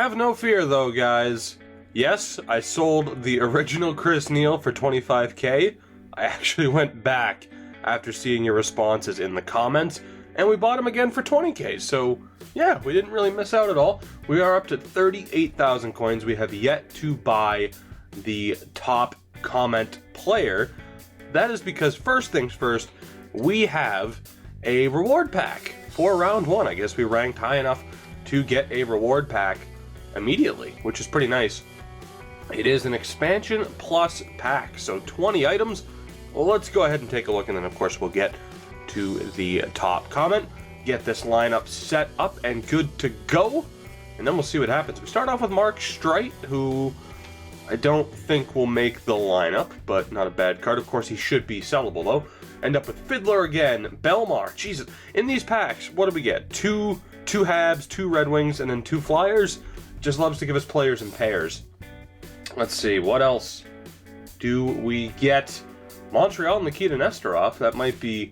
Have no fear though, guys. Yes, I sold the original Chris Neal for $25K. I actually went back after seeing your responses in the comments, and we bought him again for $20K. So yeah, we didn't really miss out at all. We are up to 38,000 coins. We have yet to buy the top comment player. That is because first things first, we have a reward pack for round one. I guess we ranked high enough to get a reward pack immediately, which is pretty nice. It is an expansion plus pack, so 20 items. Well, let's go ahead and take a look, and then of course we'll get to the top comment, get this lineup set up and good to go, and then we'll see what happens. We start off with Mark Streit, who I don't think will make the lineup, but not a bad card. Of course, he should be sellable though. End up with Fiddler again, Belmar. Jesus, in these packs, what do we get? Two Habs, 2 Red Wings, and then 2 Flyers. Just loves to give us players in pairs. Let's see, what else do we get? Montreal, Nikita Nesterov. That might be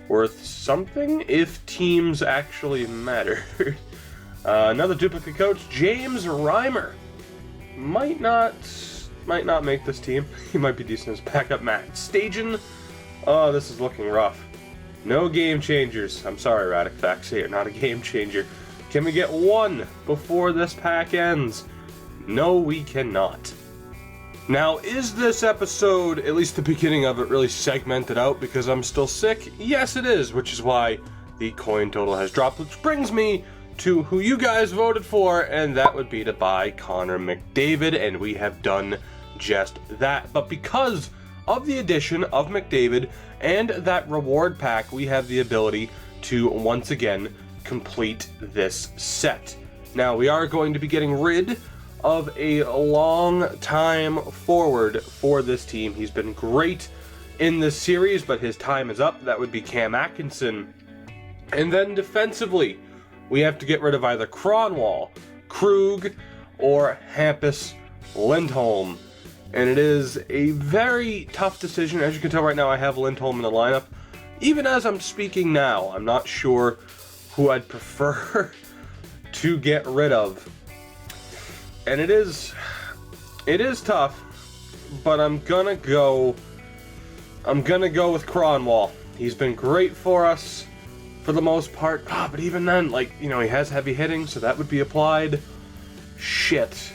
worth something if teams actually matter. Another duplicate coach, James Reimer. Might not make this team. He might be decent as backup. Matt Stajan. Oh, this is looking rough. No game changers. I'm sorry, Radic Facts here, not a game changer. Can we get one before this pack ends? No, we cannot. Now, is this episode, at least the beginning of it, really segmented out because I'm still sick? Yes, it is, which is why the coin total has dropped, which brings me to who you guys voted for, and that would be to buy Connor McDavid, and we have done just that. But because of the addition of McDavid and that reward pack, we have the ability to once again complete this set. Now, we are going to be getting rid of a long time forward for this team. He's been great in this series, but his time is up. That would be Cam Atkinson. And then defensively, we have to get rid of either Kronwall, Krug, or Hampus Lindholm. And it is a very tough decision. As you can tell right now, I have Lindholm in the lineup. Even as I'm speaking now, I'm not sure who I'd prefer to get rid of. And it is tough, but I'm gonna go with Kronwall. He's been great for us for the most part. But even then, he has heavy hitting, so that would be applied. Shit.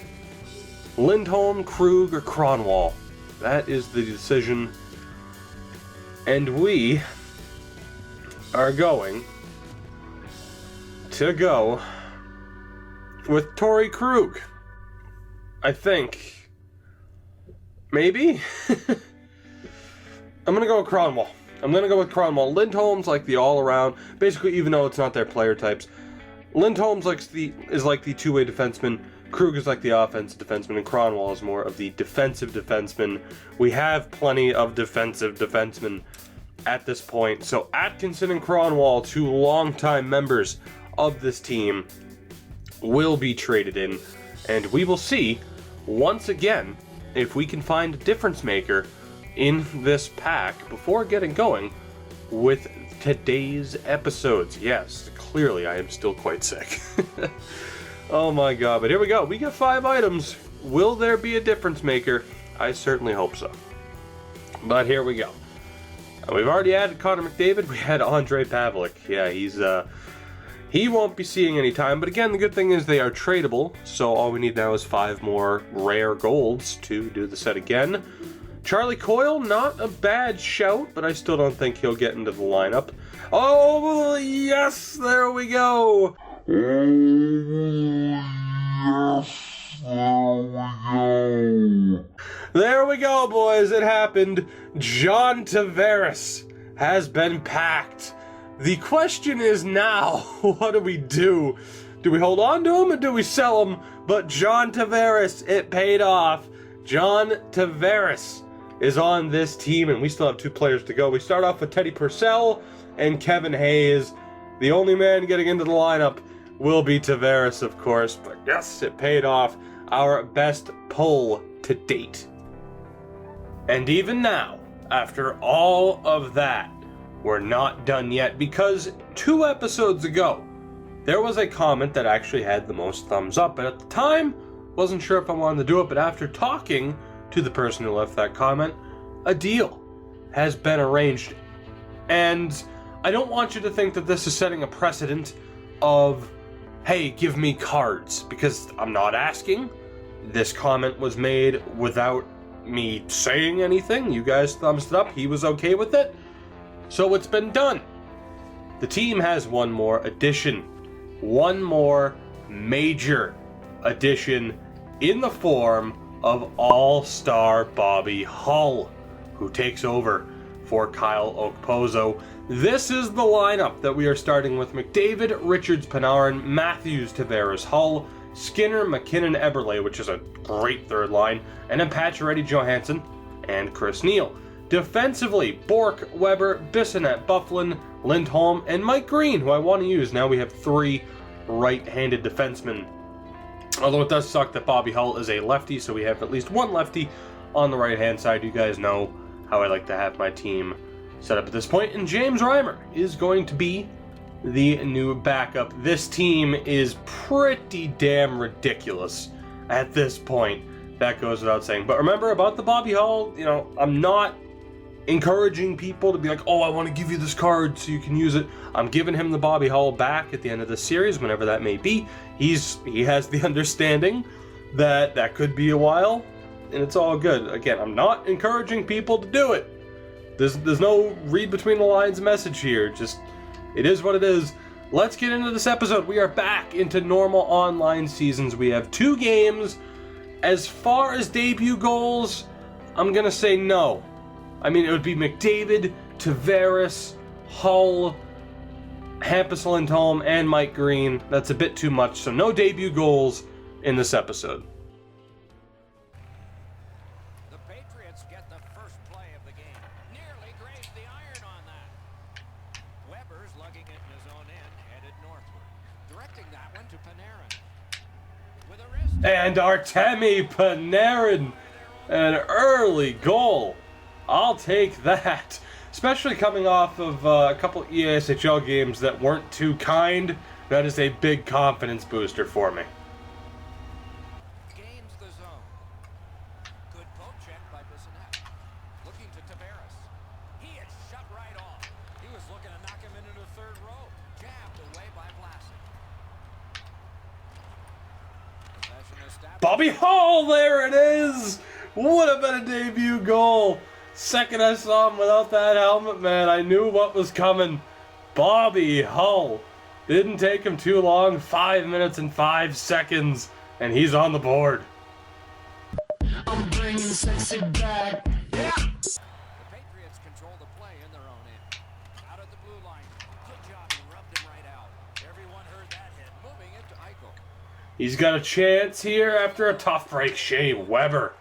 Lindholm, Krug, or Kronwall. That is the decision. And we are going to go with Torrey Krug. I think. Maybe? I'm gonna go with Kronwall. Lindholm's like the all-around, basically, even though it's not their player types. Lindholm's is like the two-way defenseman. Krug is like the offensive defenseman, and Kronwall is more of the defensive defenseman. We have plenty of defensive defensemen at this point. So Atkinson and Kronwall, 2 longtime members of this team, will be traded in, and we will see once again if we can find a difference maker in this pack before getting going with today's episodes. Yes, clearly I am still quite sick. Oh my god, but here we go. We got 5 items. Will there be a difference maker? I certainly hope so. But here we go. We've already added Connor McDavid. We had Andre Pavlik. Yeah, he won't be seeing any time, but again, the good thing is they are tradable, so all we need now is 5 more rare golds to do the set again. Charlie Coyle, not a bad shout, but I still don't think he'll get into the lineup. Oh, yes, there we go! There we go, boys, it happened. John Tavares has been packed. The question is now, what do we do? Do we hold on to him or do we sell him? But John Tavares, it paid off. John Tavares is on this team, and we still have 2 players to go. We start off with Teddy Purcell and Kevin Hayes. The only man getting into the lineup will be Tavares, of course, but yes, it paid off. Our best pull to date. And even now, after all of that, we're not done yet, because 2 episodes ago, there was a comment that actually had the most thumbs up, but at the time, wasn't sure if I wanted to do it, but after talking to the person who left that comment, a deal has been arranged. And I don't want you to think that this is setting a precedent of, hey, give me cards, because I'm not asking. This comment was made without me saying anything. You guys thumbs it up. He was okay with it. So it's been done. The team has one more addition. One more major addition in the form of All-Star Bobby Hull, who takes over for Kyle Okposo. This is the lineup that we are starting with: McDavid, Richards, Panarin, Matthews, Tavares, Hull, Skinner, McKinnon, Eberle, which is a great third line, and then Pacioretty, Johansson, and Chris Neil. Defensively, Bourque, Weber, Bissonnette, Bufflin, Lindholm, and Mike Green, who I want to use. Now we have 3 right-handed defensemen. Although it does suck that Bobby Hull is a lefty, so we have at least one lefty on the right-hand side. You guys know how I like to have my team set up at this point. And James Reimer is going to be the new backup. This team is pretty damn ridiculous at this point. That goes without saying. But remember about the Bobby Hull, you know, I'm not encouraging people to be like, oh, I want to give you this card so you can use it. I'm giving him the Bobby Hull back at the end of the series, whenever that may be. He has the understanding that that could be a while, and it's all good. Again, I'm not encouraging people to do it. There's no read between the lines message here. Just, it is what it is. Let's get into this episode. We are back into normal online seasons. We have 2 games. As far as debut goals, I'm going to say no. I mean, it would be McDavid, Tavares, Hull, Hampus Lindholm, and Mike Green. That's a bit too much, so no debut goals in this episode. The Patriots get the first play of the game. Nearly grazed the iron on that. Weber's lugging it in his own end, headed northward. Directing that one to Panarin. With a wrist. And Artemi Panarin, an early goal. I'll take that. Especially coming off of a couple ESHL games that weren't too kind. That is a big confidence booster for me. Gains the zone. Good poke check by Bissonnette. Looking to Tavares. He had shut right off. He was looking to knock him into the third row. Jabbed away by Vlasic. Possession established. Bobby Hull, there it is! Would have been a debut goal. Second I saw him without that helmet, man, I knew what was coming. Bobby Hull. Didn't take him too long, 5 minutes and 5 seconds, and he's on the board. I'm bringing sexy back. Yeah. The Patriots control the play in their own end. Out at the blue line. Good job, he rubbed him right out. Everyone heard that hit. Moving it to Eichel. He's got a chance here after a tough break. Shea Weber.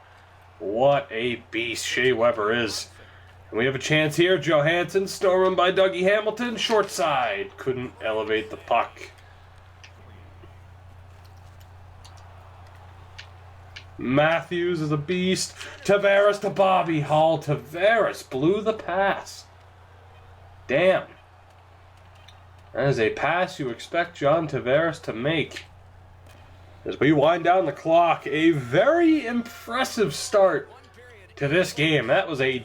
What a beast Shea Weber is. And we have a chance here. Johansson storming by Dougie Hamilton. Short side. Couldn't elevate the puck. Matthews is a beast. Tavares to Bobby Hull. Tavares blew the pass. Damn. That is a pass you expect John Tavares to make. As we wind down the clock, a very impressive start to this game. That was a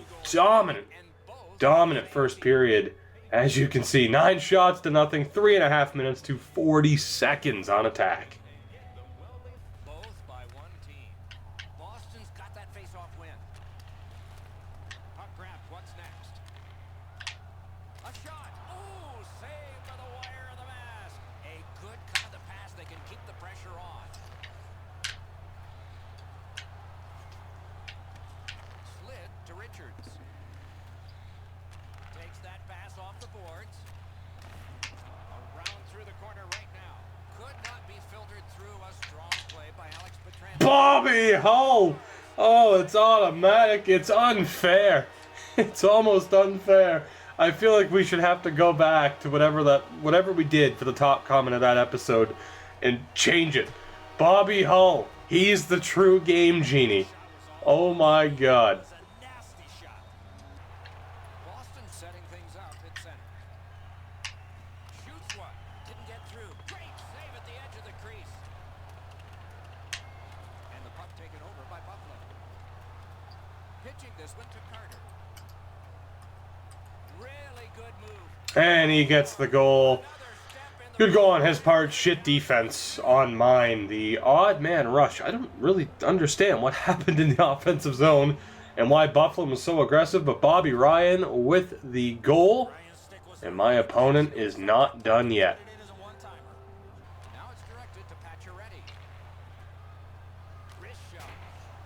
dominant first period. As you can see, 9 shots to nothing, 3.5 minutes to 40 seconds on attack. Both by one team. Boston's got that face-off win. Puck grab, what's next? A shot. Ooh, saved by the wire of the mask. A good cut of the pass. They can keep the pressure on. Slid to Richards. Takes that pass off the boards. Around through the corner right now. Could not be filtered through. A strong play by Alex Pietrangelo. Bobby Hull! Oh, it's automatic. It's unfair. It's almost unfair. I feel like we should have to go back to whatever we did for the top comment of that episode and change it. Bobby Hull. He's the true game genie. Oh my god. It's a nasty shot. Boston setting things up at center. Shoots one. Didn't get through. Great Pitching this one to Carter. Really good move. And he gets the goal. Good goal on his part. Shit defense on mine. The odd man rush. I don't really understand what happened in the offensive zone and why Buffalo was so aggressive, but Bobby Ryan with the goal. And my opponent is not done yet. Now it's directed to Pacioretty. Wrist shot.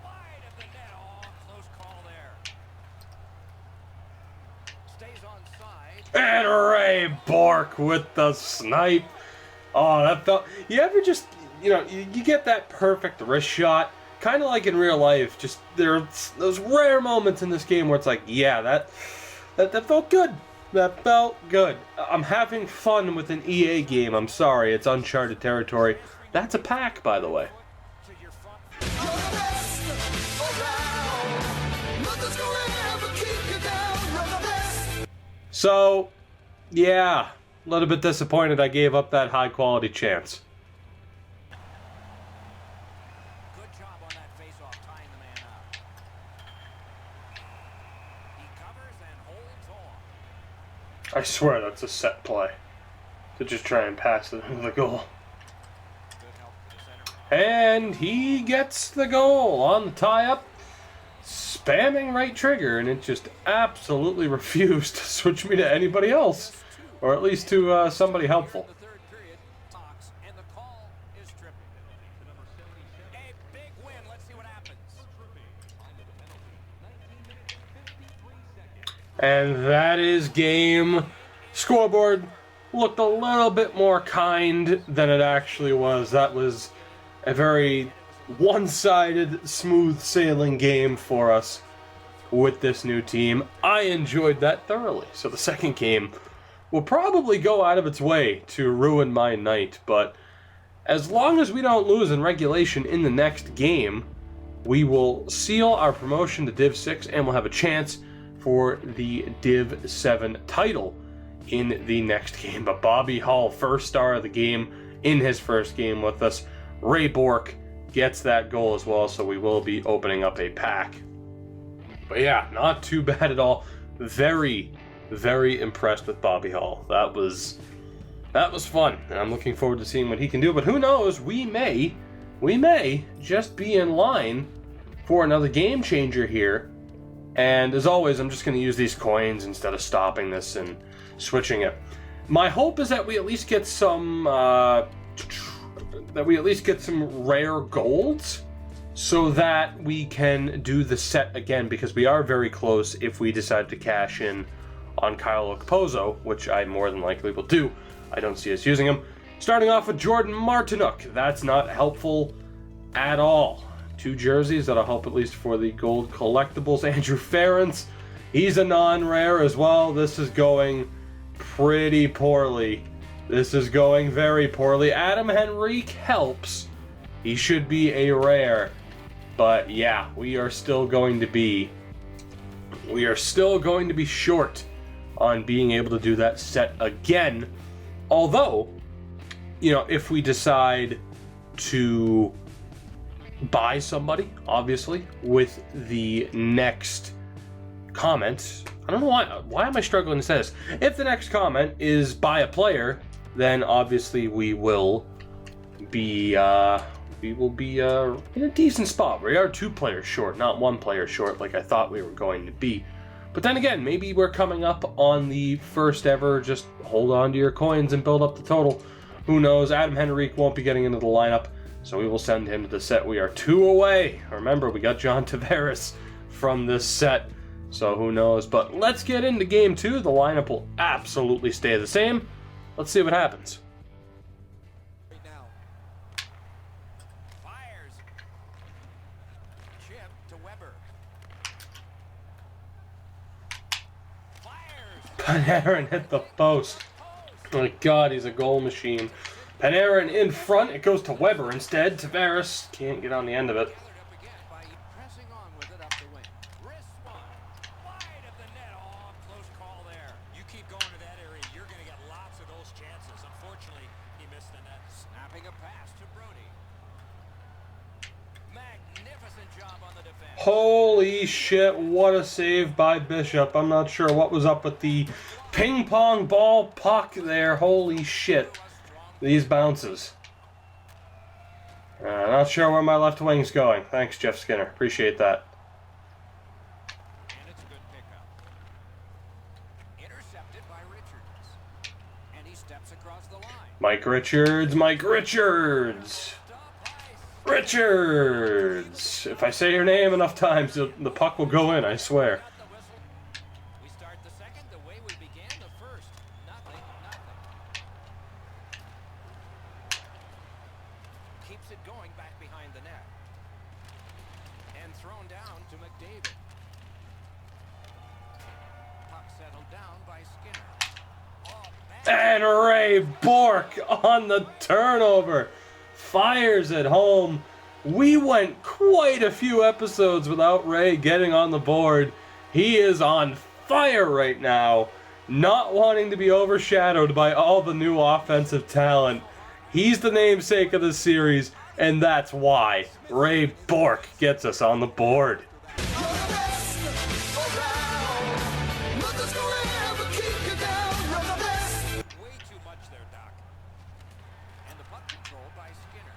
Wide of the net. Oh, close call there. Stays on side. And Ray Bourque with the snipe. Oh, that felt... You ever just... You know, you get that perfect wrist shot. Kind of like in real life. Just there's those rare moments in this game where it's like, yeah, that felt good. That felt good. I'm having fun with an EA game. I'm sorry, it's uncharted territory. That's a pack, by the way. So, yeah, a little bit disappointed I gave up that high-quality chance. Good job on that face-off, tying the man up. He covers and holds on. I swear that's a set play. To just try and pass it into the goal. Good help for the center. And he gets the goal on the tie-up. Spamming right trigger, and it just absolutely refused to switch me to anybody else. Or at least to somebody helpful. The third period, Fox, and the call is tripping. A big win. Let's see what happens. And that is game. Scoreboard looked a little bit more kind than it actually was. That was a very one-sided, smooth sailing game for us with this new team. I enjoyed that thoroughly. So the second game will probably go out of its way to ruin my night, but as long as we don't lose in regulation in the next game, we will seal our promotion to Div 6 and we'll have a chance for the Div 7 title in the next game. But Bobby Hull, first star of the game in his first game with us. Ray Bourque gets that goal as well, so we will be opening up a pack. But yeah, not too bad at all. Very, very impressed with Bobby Hull. That was fun, and I'm looking forward to seeing what he can do. But who knows? We may just be in line for another game changer here. And as always, I'm just going to use these coins instead of stopping this and switching it. My hope is that we at least get some rare golds so that we can do the set again, because we are very close if we decide to cash in on Kyle Okposo, which I more than likely will do. I don't see us using him. Starting off with Jordan Martinook. That's not helpful at all. 2 jerseys that'll help at least for the gold collectibles. Andrew Ference, he's a non-rare as well. This is going pretty poorly. This is going very poorly. Adam Henrique helps. He should be a rare. But yeah, we are still going to be short on being able to do that set again. Although, you know, if we decide to buy somebody, obviously, with the next comment. I don't know why am I struggling to say this? If the next comment is buy a player, then obviously we will be in a decent spot. We are 2 players short, not 1 player short like I thought we were going to be. But then again, maybe we're coming up on the first ever just hold on to your coins and build up the total. Who knows? Adam Henrique won't be getting into the lineup, so we will send him to the set. We are 2 away. Remember, we got John Tavares from this set, so who knows? But let's get into game 2. The lineup will absolutely stay the same. Let's see what happens. Right now. Fires. Chip to Weber. Fires. Panarin hit the post. Oh my God, he's a goal machine. Panarin in front. It goes to Weber instead. Tavares can't get on the end of it. Gathered up again by pressing on with it up the wing. Wrist one. Wide of the net. Oh, close call there. You keep going to that area, you're going to get lots of those chances. Unfortunately, he missed the net. Snapping a pass to Brody. Magnificent job on the defense. Holy Holy shit, what a save by Bishop. I'm not sure what was up with the ping pong ball puck there. Holy shit. These bounces. Not sure where my left wing's going. Thanks, Jeff Skinner. Appreciate that. And it's a good pickup. Intercepted by Richards. And he steps across the line. Mike Richards, Mike Richards. Richards! If I say your name enough times, the puck will go in, I swear. We start the second the way we began the first. Nothing. Keeps it going back behind the net. And thrown down to McDavid. Puck settled down by Skinner. Oh, bad. And Ray Bourque on the turnover. Fires at home. We went quite a few episodes without Ray getting on the board. He is on fire right now, not wanting to be overshadowed by all the new offensive talent. He's the namesake of the series, and that's why Ray Bourque gets us on the board. Way too much there, Doc. And the puck controlled by Skinner.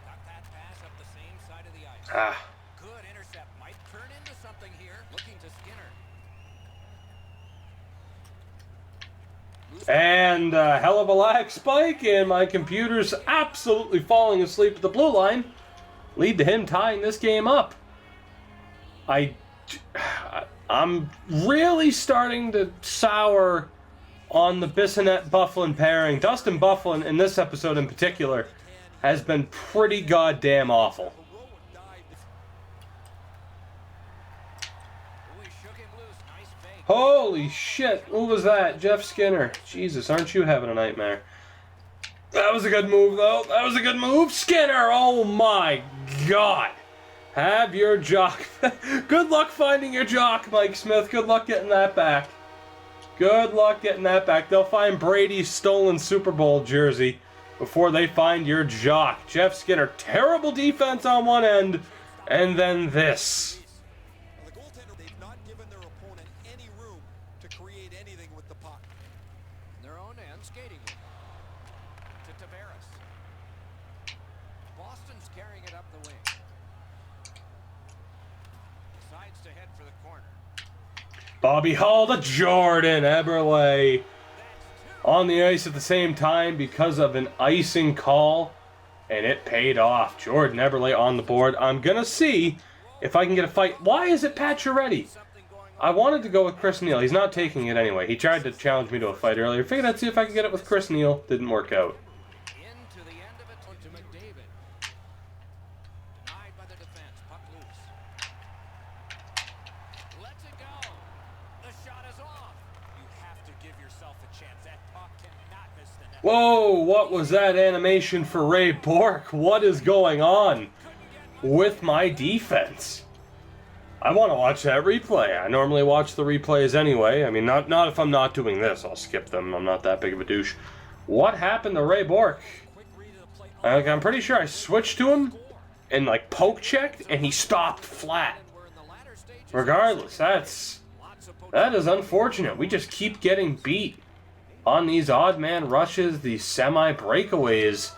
Got that pass up the same side of the ice. Good intercept. Might turn into something here. Looking to Skinner. And a hell of a lag spike, and my computer's absolutely falling asleep at the blue line. Lead to him tying this game up. I'm really starting to sour on the Bissonnette-Bufflin pairing. Dustin Bufflin, in this episode in particular, has been pretty goddamn awful. We shook him loose. Nice fake. Holy shit, who was that? Jeff Skinner. Jesus, aren't you having a nightmare? That was a good move, though. That was a good move. Skinner, oh my god. Have your jock. Good luck finding your jock, Mike Smith. Good luck getting that back. Good luck getting that back. They'll find Brady's stolen Super Bowl jersey before they find your jock. Jeff Skinner, terrible defense on one end, and then this. The goaltender, they've not given their opponent any room to create anything with the puck. Their own end skating with it. To Tavares. Boston's carrying it up the wing. Decides to head for the corner. Bobby Hall to Jordan Eberle on the ice at the same time because of an icing call, and it paid off. Jordan Eberle on the board. I'm going to see if I can get a fight. Why is it Pacioretty? I wanted to go with Chris Neal. He's not taking it anyway. He tried to challenge me to a fight earlier. Figured I'd see if I could get it with Chris Neal. Didn't work out. Into the end of it to McDavid. Denied by the defense. Puck loose. Lets it go. The shot is off. You have to give yourself a chance. That puck cannot miss the net. Whoa, what was that animation for Ray Bourque? What is going on with my defense? I want to watch that replay. I normally watch the replays anyway. I mean, not if I'm not doing this. I'll skip them. I'm not that big of a douche. What happened to Ray Bourque? I'm pretty sure I switched to him and like poke checked, and he stopped flat. Regardless, that is unfortunate. We just keep getting beat on these odd man rushes, these semi breakaways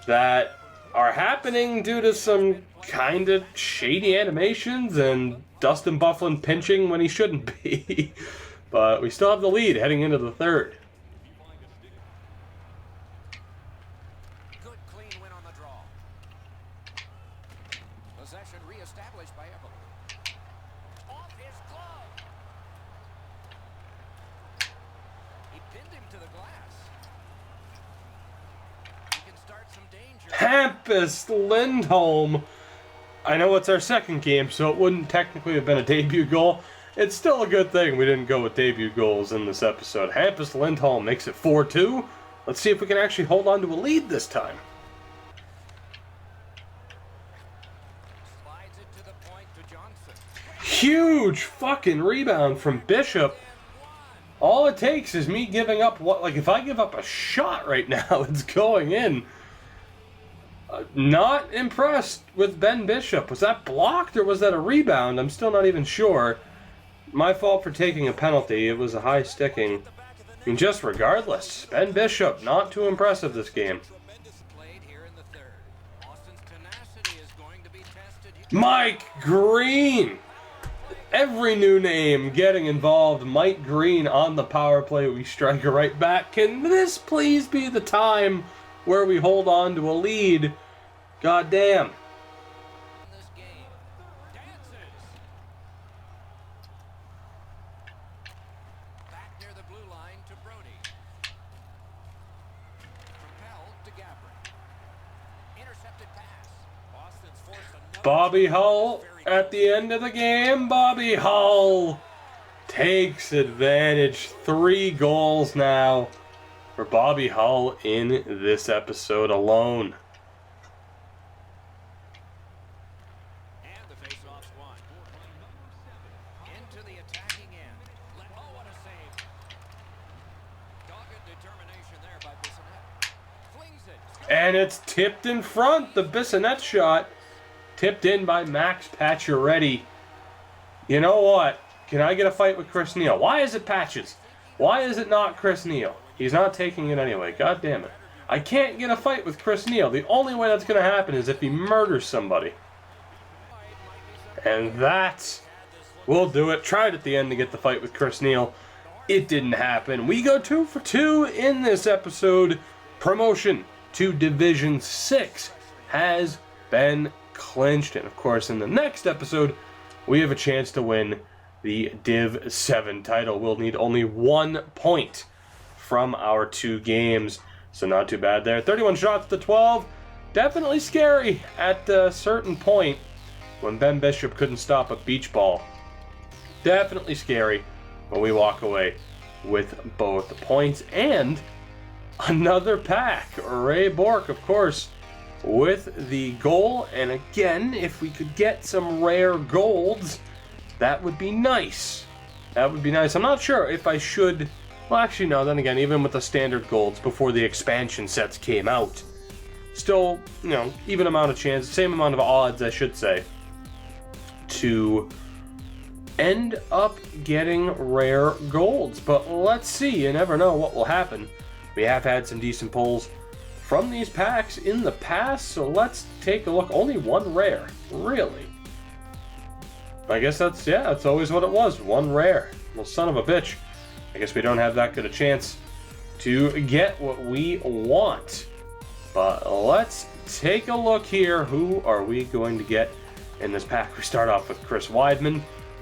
that are happening due to some kind of shady animations and Dustin Bufflin pinching when he shouldn't be. But we still have the lead heading into the third. Good clean win on the draw. Possession reestablished by Eberle. Off his glove. He pinned him to the glass. He can start some danger. Hampus Lindholm. I know it's our second game, so it wouldn't technically have been a debut goal. It's still a good thing we didn't go with debut goals in this episode. Hampus Lindholm makes it 4-2. Let's see if we can actually hold on to a lead this time. Slides it to the point to Johnson. Huge fucking rebound from Bishop. All it takes is me giving up if I give up a shot right now, it's going in. Not impressed with Ben Bishop. Was that blocked or was that a rebound? I'm still not even sure. My fault for taking a penalty. It was a high sticking. I mean, just regardless, Ben Bishop, not too impressive this game. Mike Green! Every new name getting involved. Mike Green on the power play. We strike it right back. Can this please be the time where we hold on to a lead? God damn. Back near the blue line to Brody. Propelled to Gabrick. Intercepted pass. Boston's forced another. Bobby Hull at the end of the game. Bobby Hull takes advantage. 3 goals now for Bobby Hull in this episode alone. And the face-off's won. Into the attacking end. Oh, what a save. Dogged determination there by Bissonnette. Flings it. And it's tipped in front. The Bissonnette shot tipped in by Max Pacioretty. You know what? Can I get a fight with Chris Neal? Why is it Patches? Why is it not Chris Neal? He's not taking it anyway. God damn it. I can't get a fight with Chris Neal. The only way that's going to happen is if he murders somebody. And that will do it. Tried at the end to get the fight with Chris Neal. It didn't happen. We go 2 for 2 in this episode. Promotion to Division 6 has been clinched. And of course, in the next episode, we have a chance to win the Div 7 title. We'll need only 1 point from our 2 games. So not too bad there. 31 shots to 12. Definitely scary at a certain point when Ben Bishop couldn't stop a beach ball. Definitely scary when we walk away with both points and another pack. Ray Bourque, of course, with the goal. And again, if we could get some rare golds, that would be nice. That would be nice. I'm not sure if I should... Well, actually, no. Then again, even with the standard golds before the expansion sets came out, still, you know, even amount of chance, same amount of odds, I should say, to end up getting rare golds. But let's see. You never know what will happen. We have had some decent pulls from these packs in the past, so let's take a look. Only 1 rare. Really? I guess that's always what it was. 1 rare. Well, son of a bitch. I guess we don't have that good a chance to get what we want. But let's take a look here. Who are we going to get in this pack? We start off with Chris Weidman.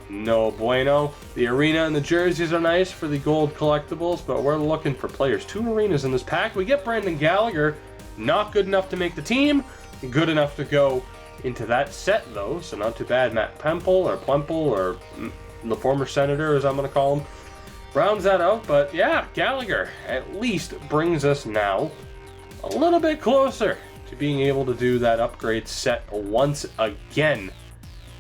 No bueno. The arena and the jerseys are nice for the gold collectibles, but we're looking for players. 2 arenas in this pack. We get Brandon Gallagher. Not good enough to make the team. Good enough to go into that set, though, so not too bad. Matt Pemple, or the former senator, as I'm going to call him, rounds that out. But yeah, Gallagher at least brings us now a little bit closer to being able to do that upgrade set once again.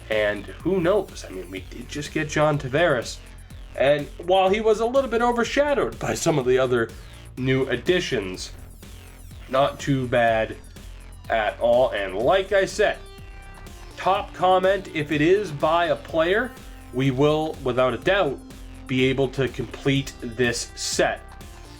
And who knows? I mean, we did just get John Tavares, and while he was a little bit overshadowed by some of the other new additions, not too bad at all. And like I said, top comment, if it is by a player, we will, without a doubt, be able to complete this set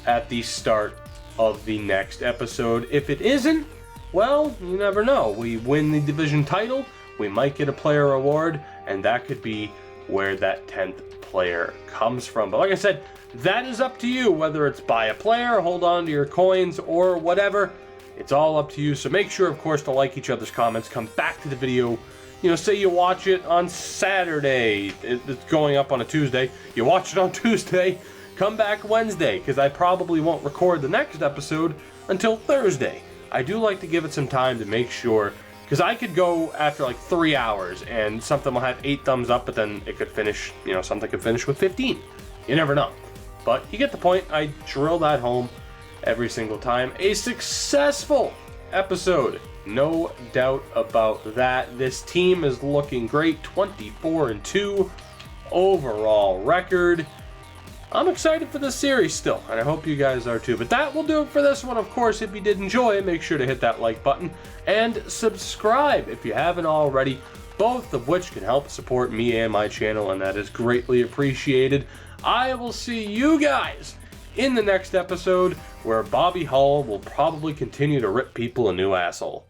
at the start of the next episode. If it isn't, well, you never know. We win the division title, we might get a player award, and that could be where that 10th player comes from. But like I said, that is up to you, whether it's buy a player, hold on to your coins, or whatever. It's all up to you. So make sure, of course, to like each other's comments. Come back to the video. You know, say you watch it on Saturday. It's going up on a Tuesday. You watch it on Tuesday. Come back Wednesday, because I probably won't record the next episode until Thursday. I do like to give it some time to make sure, because I could go after like 3 hours and something will have 8 thumbs up, but then it could finish, you know, something could finish with 15. You never know. But you get the point. I drill that home every single time. A successful episode, no doubt about that. This team is looking great. 24-2 overall record. I'm excited for this series still, and I hope you guys are too. But that will do it for this one. Of course, if you did enjoy, make sure to hit that like button and subscribe if you haven't already, both of which can help support me and my channel, and that is greatly appreciated. I will see you guys in the next episode, where Bobby Hull will probably continue to rip people a new asshole.